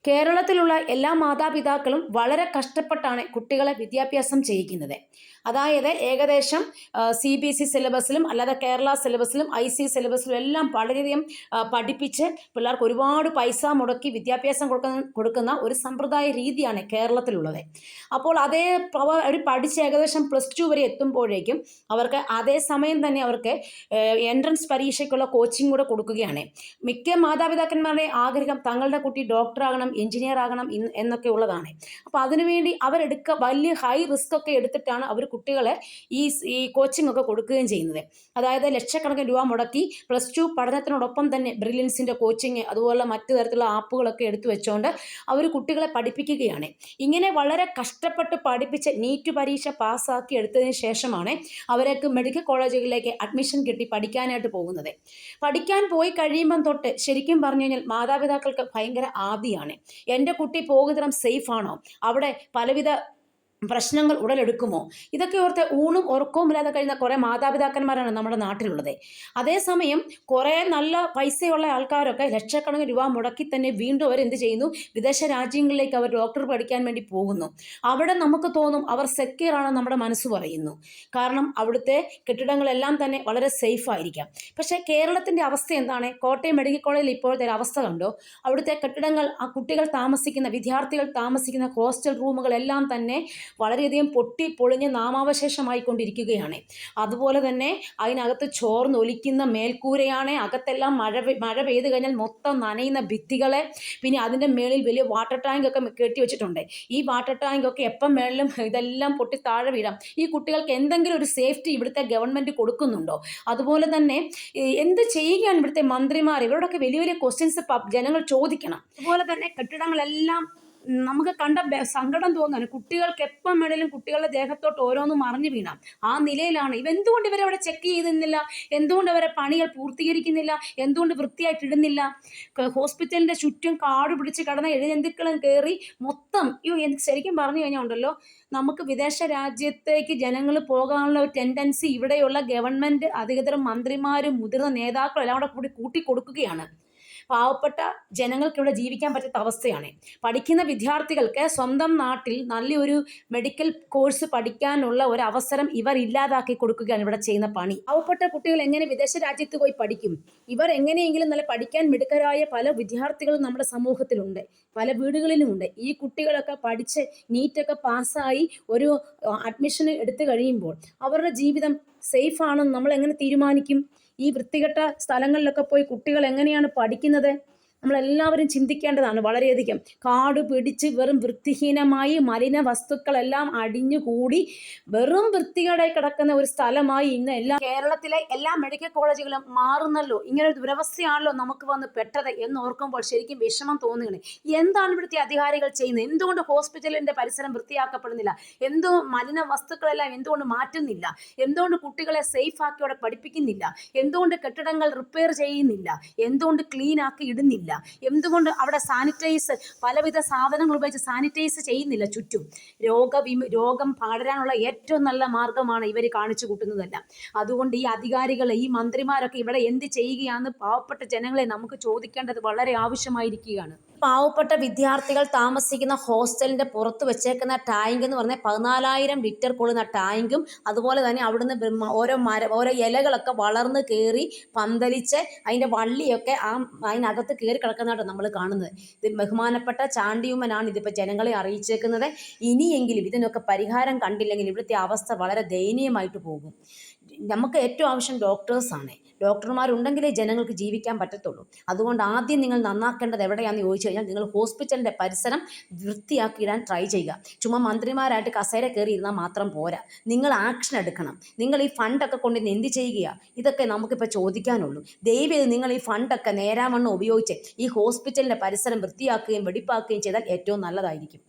കേരളത്തിലുള്ള എല്ലാ മാതാപിതാക്കളും വളരെ കഷ്ടപ്പെട്ടാണ് കുട്ടികളെ വിദ്യാഭ്യാസം ചെയ്യിക്കുന്നത്. അതായത് ഏകദേശം CBSE സിലബസിലും അല്ലാതെ കേരള സിലബസിലും IC സിലബസിലും എല്ലാം വളരെയധികം പഠിപ്പിച്ച് പിള്ളേർക്ക് ഒരുപാട് പൈസ മുടക്കി വിദ്യാഭ്യാസം കൊടുക്കുന്ന ഒരു സമ്പ്രദായ രീതിയാണ് കേരളത്തിലുള്ളത്. അപ്പോൾ അവർ പഠിച്ച് ഏകദേശം +2 വരെ എത്തുമ്പോഴേക്കും അവർക്ക് അതേ സമയം തന്നെ അവർക്ക് എൻട്രൻസ് പരീക്ഷയ്ക്കുള്ള കോച്ചിങ് കൂടെ കൊടുക്കുകയാണ്. മിക്ക മാതാപിതാക്കന്മാരുടെ ആഗ്രഹം തങ്ങളുടെ കുട്ടി ഡോക്ടറാകണം, എഞ്ചിനീയർ ആകണം എന്നൊക്കെ ഉള്ളതാണ്. അപ്പോൾ അതിനുവേണ്ടി വലിയ ഹൈ റിസ്ക് ഒക്കെ എടുത്തിട്ടാണ് അവർ കുട്ടികളെ ഈ കോച്ചിങ് ഒക്കെ കൊടുക്കുകയും ചെയ്യുന്നത്. അതായത് ലക്ഷക്കണക്കിന് രൂപ മുടക്കി +2 പഠനത്തിനോടൊപ്പം തന്നെ ബ്രില്യൻസിൻ്റെ കോച്ചിങ് അതുപോലെ മറ്റു തരത്തിലുള്ള ആപ്പുകളൊക്കെ എടുത്തു വെച്ചുകൊണ്ട് അവർ കുട്ടികളെ പഠിപ്പിക്കുകയാണ്. ഇങ്ങനെ വളരെ കഷ്ടപ്പെട്ട് പഠിപ്പിച്ച് നീറ്റ് പരീക്ഷ പാസ്സാക്കി എടുത്തതിന് ശേഷമാണ് അവർക്ക് മെഡിക്കൽ കോളേജുകളിലേക്ക് അഡ്മിഷൻ കിട്ടി പഠിക്കാനായിട്ട് പോകുന്നത്. പഠിക്കാൻ പോയി കഴിയുമ്പം തൊട്ട് ശരിക്കും പറഞ്ഞു കഴിഞ്ഞാൽ മാതാപിതാക്കൾക്ക് ഭയങ്കര ആദിയാണ്. എൻ്റെ കുട്ടി പോകുന്നിടം സേഫ് ആണോ, അവിടെ പലവിധ പ്രശ്നങ്ങൾ ഉടലെടുക്കുമോ, ഇതൊക്കെ ഓർത്ത് ഊണും ഉറക്കവും ഇല്ലാതെ കഴിയുന്ന കുറേ മാതാപിതാക്കന്മാരാണ് നമ്മുടെ നാട്ടിലുള്ളത്. അതേസമയം കുറേ നല്ല പൈസയുള്ള ആൾക്കാരൊക്കെ ലക്ഷക്കണക്കിന് രൂപ മുടക്കി തന്നെ വീണ്ടും അവർ എന്ത് ചെയ്യുന്നു, വിദേശ രാജ്യങ്ങളിലേക്ക് അവർ ഡോക്ടർ പഠിക്കാൻ വേണ്ടി പോകുന്നു. അവിടെ നമുക്ക് തോന്നും അവർ സെക്യൂർ ആണെന്ന് നമ്മുടെ മനസ്സ് പറയുന്നു. കാരണം അവിടുത്തെ കെട്ടിടങ്ങളെല്ലാം തന്നെ വളരെ സേഫ് ആയിരിക്കാം. പക്ഷേ കേരളത്തിൻ്റെ അവസ്ഥ എന്താണ്? കോട്ടയം മെഡിക്കൽ കോളേജിൽ ഇപ്പോഴത്തെ ഒരു അവസ്ഥ കണ്ടോ? അവിടുത്തെ കെട്ടിടങ്ങൾ, ആ കുട്ടികൾ താമസിക്കുന്ന, വിദ്യാർത്ഥികൾ താമസിക്കുന്ന ഹോസ്റ്റൽ റൂമുകളെല്ലാം തന്നെ വളരെയധികം പൊളിഞ്ഞ് നാമാവശേഷമായിക്കൊണ്ടിരിക്കുകയാണ്. അതുപോലെ തന്നെ അതിനകത്ത് ചോർന്നൊലിക്കുന്ന മേൽക്കൂരയാണ്. അകത്തെല്ലാം മഴ പെയ്ത് കഴിഞ്ഞാൽ മൊത്തം നനയുന്ന ഭിത്തികളെ, പിന്നെ അതിൻ്റെ മേളിൽ വലിയ വാട്ടർ ടാങ്ക് ഒക്കെ കെട്ടി വെച്ചിട്ടുണ്ട്. ഈ വാട്ടർ ടാങ്ക് ഒക്കെ എപ്പം മേളിലും ഇതെല്ലാം പൊട്ടി താഴെ വീഴാം. ഈ കുട്ടികൾക്ക് എന്തെങ്കിലും ഒരു സേഫ്റ്റി ഇവിടുത്തെ ഗവൺമെൻറ് കൊടുക്കുന്നുണ്ടോ? അതുപോലെ തന്നെ എന്ത് ചെയ്യുകയാണ് ഇവിടുത്തെ മന്ത്രിമാർ? ഇവരോടൊക്കെ വലിയ വലിയ ക്വസ്റ്റ്യൻസ് ജനങ്ങൾ ചോദിക്കണം. അതുപോലെ തന്നെ കെട്ടിടങ്ങളെല്ലാം നമുക്ക് കണ്ട സങ്കടം തോന്നുന്നു. കുട്ടികൾക്ക് എപ്പം വേണേലും കുട്ടികളുടെ ദേഹത്തോട്ട് ഓരോന്നും മറിഞ്ഞു വീണാം. ആ നിലയിലാണ് എന്തുകൊണ്ട് ഇവരവിടെ ചെക്ക് ചെയ്തിരുന്നില്ല? എന്തുകൊണ്ട് അവരെ പണികൾ പൂർത്തീകരിക്കുന്നില്ല? എന്തുകൊണ്ട് വൃത്തിയായിട്ടിടുന്നില്ല? ഹോസ്പിറ്റലിൻ്റെ ചുറ്റും കാട് പിടിച്ച് കിടന്ന എഴുജന്തുക്കളും കയറി മൊത്തം ശരിക്കും പറഞ്ഞു കഴിഞ്ഞാൽ ഉണ്ടല്ലോ, നമുക്ക് വിദേശ രാജ്യത്തേക്ക് ജനങ്ങൾ പോകാനുള്ള ഒരു ടെൻഡൻസി ഇവിടെയുള്ള ഗവൺമെൻറ് അധികൃതരും മന്ത്രിമാരും മുതിർന്ന നേതാക്കളും എല്ലാം കൂടെ കൂട്ടിക്കൊടുക്കുകയാണ്. പാവപ്പെട്ട ജനങ്ങൾക്ക് ഇവിടെ ജീവിക്കാൻ പറ്റാത്ത അവസ്ഥയാണ്. പഠിക്കുന്ന വിദ്യാർത്ഥികൾക്ക് സ്വന്തം നാട്ടിൽ നല്ലൊരു മെഡിക്കൽ കോഴ്സ് പഠിക്കാനുള്ള ഒരു അവസരം ഇവർ ഇല്ലാതാക്കി കൊടുക്കുകയാണ് ഇവിടെ ചെയ്യുന്ന പണി. പാവപ്പെട്ട കുട്ടികൾ എങ്ങനെ വിദേശ രാജ്യത്ത് പോയി പഠിക്കും? ഇവർ എങ്ങനെയെങ്കിലും നല്ല പഠിക്കാൻ മിടുക്കരായ പല വിദ്യാർത്ഥികളും നമ്മുടെ സമൂഹത്തിലുണ്ട്, പല വീടുകളിലുമുണ്ട്. ഈ കുട്ടികളൊക്കെ പഠിച്ച് നീറ്റൊക്കെ പാസ്സായി ഒരു അഡ്മിഷൻ എടുത്തു കഴിയുമ്പോൾ അവരുടെ ജീവിതം സേഫ് ആണെന്ന് നമ്മൾ എങ്ങനെ തീരുമാനിക്കും? ഈ വൃത്തികെട്ട സ്ഥലങ്ങളിലൊക്കെ പോയി കുട്ടികൾ എങ്ങനെയാണ് പഠിക്കുന്നത്? നമ്മളെല്ലാവരും ചിന്തിക്കേണ്ടതാണ്. വളരെയധികം കാട് പിടിച്ച് വെറും വൃത്തിഹീനമായി മലിന വസ്തുക്കളെല്ലാം അടിഞ്ഞുകൂടി വെറും വൃത്തികേടായി കിടക്കുന്ന ഒരു സ്ഥലമായി ഇന്ന് കേരളത്തിലെ എല്ലാ മെഡിക്കൽ കോളേജുകളും മാറുന്നല്ലോ. ഇങ്ങനെ ഒരു ദുരവസ്ഥയാണല്ലോ നമുക്ക് വന്ന് പെട്ടത് എന്ന് ഓർക്കുമ്പോൾ ശരിക്കും വിഷമം തോന്നുകയാണ്. എന്താണ് ഇവിടുത്തെ അധികാരികൾ ചെയ്യുന്നത്? എന്തുകൊണ്ട് ഹോസ്പിറ്റലിൻ്റെ പരിസരം വൃത്തിയാക്കപ്പെടുന്നില്ല? മലിന വസ്തുക്കളെല്ലാം എന്തുകൊണ്ട് മാറ്റുന്നില്ല? എന്തുകൊണ്ട് കുട്ടികളെ സേഫ് ആക്കി അവിടെ പഠിപ്പിക്കുന്നില്ല? എന്തുകൊണ്ട് കെട്ടിടങ്ങൾ റിപ്പയർ ചെയ്യുന്നില്ല? എന്തുകൊണ്ട് ക്ലീൻ ആക്കി ഇടുന്നില്ല? എന്തുകൊണ്ട് അവിടെ പലവിധ സാധനങ്ങൾ ഉപയോഗിച്ച് സാനിറ്റൈസ് ചെയ്യുന്നില്ല? ചുറ്റും രോഗം പടരാനുള്ള ഏറ്റവും നല്ല മാർഗമാണ് ഇവർ കാണിച്ചു കൂട്ടുന്നതല്ല. അതുകൊണ്ട് ഈ അധികാരികൾ, ഈ മന്ത്രിമാരൊക്കെ ഇവിടെ എന്ത് ചെയ്യുകയാണെന്ന് പാവപ്പെട്ട ജനങ്ങളെ നമുക്ക് ചോദിക്കേണ്ടത് വളരെ ആവശ്യമായിരിക്കുകയാണ്. പാവപ്പെട്ട വിദ്യാർത്ഥികൾ താമസിക്കുന്ന ഹോസ്റ്റലിൻ്റെ പുറത്ത് വെച്ചേക്കുന്ന ടാങ്ക് എന്ന് പറഞ്ഞാൽ 14,000 ലിറ്റർ കൊള്ളുന്ന ടാങ്കും, അതുപോലെ തന്നെ അവിടുന്ന് ഓരോ ഇലകളൊക്കെ വളർന്ന് കയറി പന്തലിച്ച് അതിൻ്റെ വള്ളിയൊക്കെ അതിനകത്ത് കയറി കിടക്കുന്നതായിട്ട് നമ്മൾ കാണുന്നത്. ഇത് ബഹുമാനപ്പെട്ട ചാണ്ടിയുമ്മനാണ് ഇതിപ്പോൾ ജനങ്ങളെ അറിയിച്ചേക്കുന്നത്. ഇനിയെങ്കിലും ഇതിനൊക്കെ പരിഹാരം കണ്ടില്ലെങ്കിൽ ഇവിടുത്തെ അവസ്ഥ വളരെ ദയനീയമായിട്ട് പോകും. നമുക്ക് ഏറ്റവും ആവശ്യം ഡോക്ടേഴ്സാണ്. ഡോക്ടർമാരുണ്ടെങ്കിലേ ജനങ്ങൾക്ക് ജീവിക്കാൻ പറ്റത്തുള്ളൂ. അതുകൊണ്ട് ആദ്യം നിങ്ങൾ നന്നാക്കേണ്ടത് എവിടെയാണെന്ന് ചോദിച്ചു കഴിഞ്ഞാൽ നിങ്ങൾ ഹോസ്പിറ്റലിൻ്റെ പരിസരം വൃത്തിയാക്കിയിടാൻ ട്രൈ ചെയ്യുക. ചുമ്മാ മന്ത്രിമാരായിട്ട് കസേര കയറി ഇരുന്നാൽ മാത്രം പോരാ, നിങ്ങൾ ആക്ഷൻ എടുക്കണം. നിങ്ങൾ ഈ ഫണ്ടൊക്കെ കൊണ്ട് എന്ത് ചെയ്യുക? ഇതൊക്കെ നമുക്കിപ്പോൾ ചോദിക്കാനുള്ളൂ. ദയവേത് നിങ്ങൾ ഈ ഫണ്ടൊക്കെ നേരാവണ്ണം ഉപയോഗിച്ച് ഈ ഹോസ്പിറ്റലിൻ്റെ പരിസരം വൃത്തിയാക്കുകയും വെടിപ്പാക്കുകയും ചെയ്താൽ ഏറ്റവും നല്ലതായിരിക്കും.